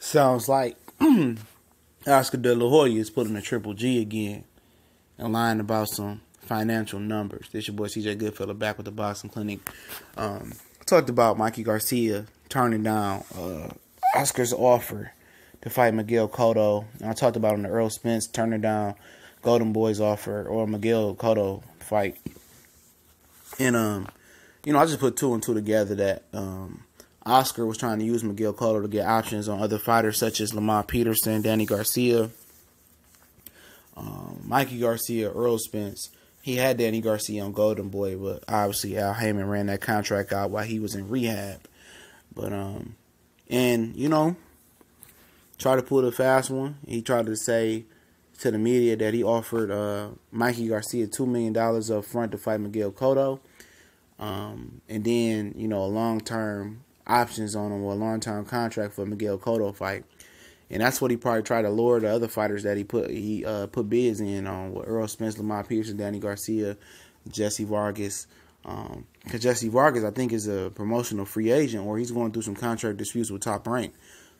Sounds like Oscar De La Hoya is putting a Triple G again and lying about some financial numbers. This your boy CJ Goodfellow back with the Boxing Clinic. Talked about Mikey Garcia turning down Oscar's offer to fight Miguel Cotto. And I talked about on the Earl Spence turning down Golden Boy's offer or Miguel Cotto fight. And I just put two and two together that Oscar was trying to use Miguel Cotto to get options on other fighters such as Lamont Peterson, Danny Garcia, Mikey Garcia, Earl Spence. He had Danny Garcia on Golden Boy, but obviously Al Heyman ran that contract out while he was in rehab. But tried to pull the fast one. He tried to say to the media that he offered Mikey Garcia $2 million up front to fight Miguel Cotto. And then, long-term options on him or a long-term contract for Miguel Cotto fight. And that's what he probably tried to lure the other fighters that he put bids in on, with Earl Spence, Lamont Peterson, Danny Garcia, Jesse Vargas. Because Jesse Vargas, I think, is a promotional free agent, or he's going through some contract disputes with Top Rank.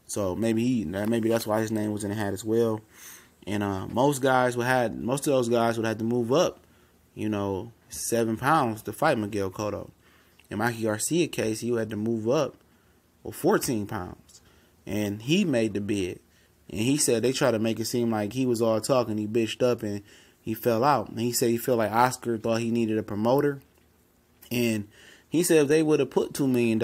So maybe that's why his name was in the hat as well. And most of those guys would have to move up, 7 pounds to fight Miguel Cotto. In Mikey Garcia's case, he had to move up 14 pounds. And he made the bid. And he said they tried to make it seem like he was all talk and he bitched up and he fell out. And he said he felt like Oscar thought he needed a promoter. And he said if they would have put $2 million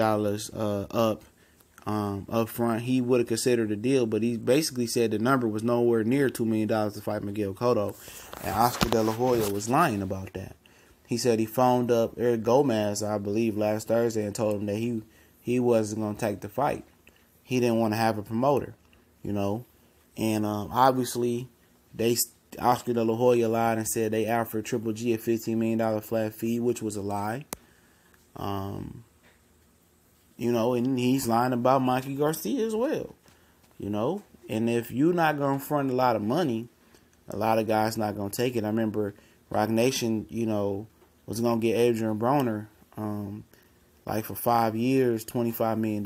up front, he would have considered the deal. But he basically said the number was nowhere near $2 million to fight Miguel Cotto. And Oscar De La Hoya was lying about that. He said he phoned up Eric Gomez, I believe, last Thursday and told him that he wasn't going to take the fight. He didn't want to have a promoter, And obviously, Oscar De La Hoya lied and said they offered Triple G a $15 million flat fee, which was a lie. And he's lying about Mikey Garcia as well, And if you're not going to front a lot of money, a lot of guys not going to take it. I remember Rock Nation, was going to get Adrian Broner, for 5 years, $25 million,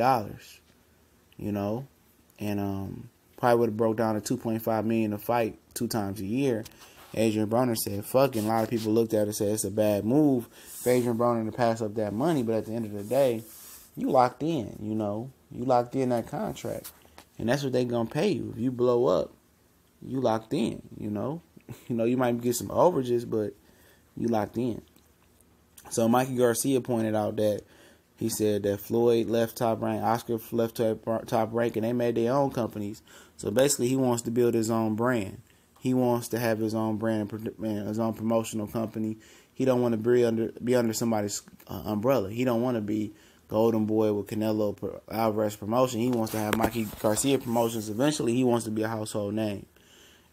and probably would have broke down to $2.5 million to fight 2 times a year. Adrian Broner said, fuck it. A lot of people looked at it and said it's a bad move for Adrian Broner to pass up that money, but at the end of the day, you locked in, You locked in that contract, and that's what they going to pay you. If you blow up, you locked in, You might get some overages, but you locked in. So Mikey Garcia pointed out that he said that Floyd left Top Rank, Oscar left Top Rank, and they made their own companies. So basically, he wants to build his own brand. He wants to have his own brand and his own promotional company. He don't want to be under somebody's umbrella. He don't want to be Golden Boy with Canelo Alvarez promotion. He wants to have Mikey Garcia promotions. Eventually, he wants to be a household name.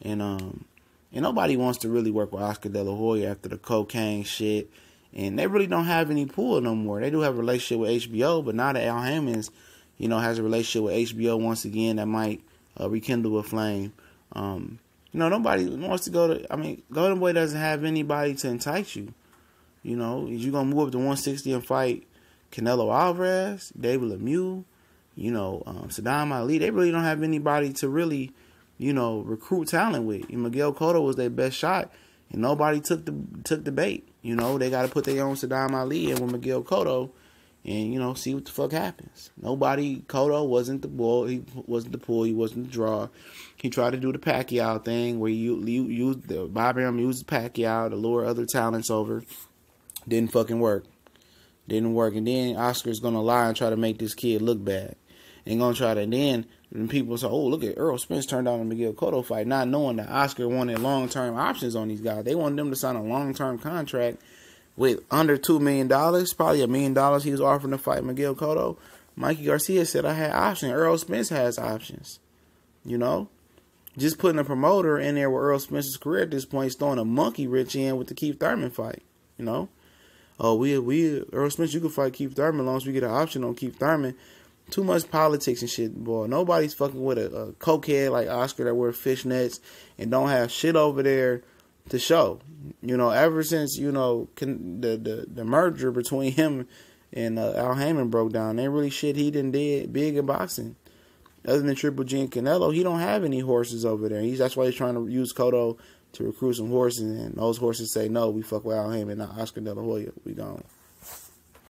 And nobody wants to really work with Oscar De La Hoya after the cocaine shit. And they really don't have any pull no more. They do have a relationship with HBO, but now that Al Heyman, has a relationship with HBO once again, that might rekindle a flame. Nobody wants to go to. Golden Boy doesn't have anybody to entice you. Is you gonna move up to 160 and fight Canelo Alvarez, David Lemieux, Saddam Ali? They really don't have anybody to really, recruit talent with. Miguel Cotto was their best shot, and nobody took the bait. They got to put their own Saddam Ali in with Miguel Cotto and, see what the fuck happens. Cotto wasn't the bull. He wasn't the pull. He wasn't the draw. He tried to do the Pacquiao thing where you used Bob Arum used Pacquiao to lure other talents over. Didn't fucking work. Didn't work. And then Oscar's going to lie and try to make this kid look bad. And going to try to, and then people say, oh, look at Earl Spence turned down the Miguel Cotto fight, not knowing that Oscar wanted long-term options on these guys. They wanted them to sign a long-term contract with under $2 million, probably $1 million he was offering to fight Miguel Cotto. Mikey Garcia said, I had options. Earl Spence has options. Just putting a promoter in there with Earl Spence's career at this point is throwing a monkey wrench in with the Keith Thurman fight, Oh, Earl Spence, you can fight Keith Thurman as long as we get an option on Keith Thurman. Too much politics and shit, boy. Nobody's fucking with a cokehead like Oscar that wear fishnets and don't have shit over there to show. Ever since, the merger between him and Al Heyman broke down, ain't really shit he done did big in boxing. Other than Triple G and Canelo, he don't have any horses over there. That's why he's trying to use Cotto to recruit some horses, and those horses say, no, we fuck without him and not Oscar De La Hoya. We don't.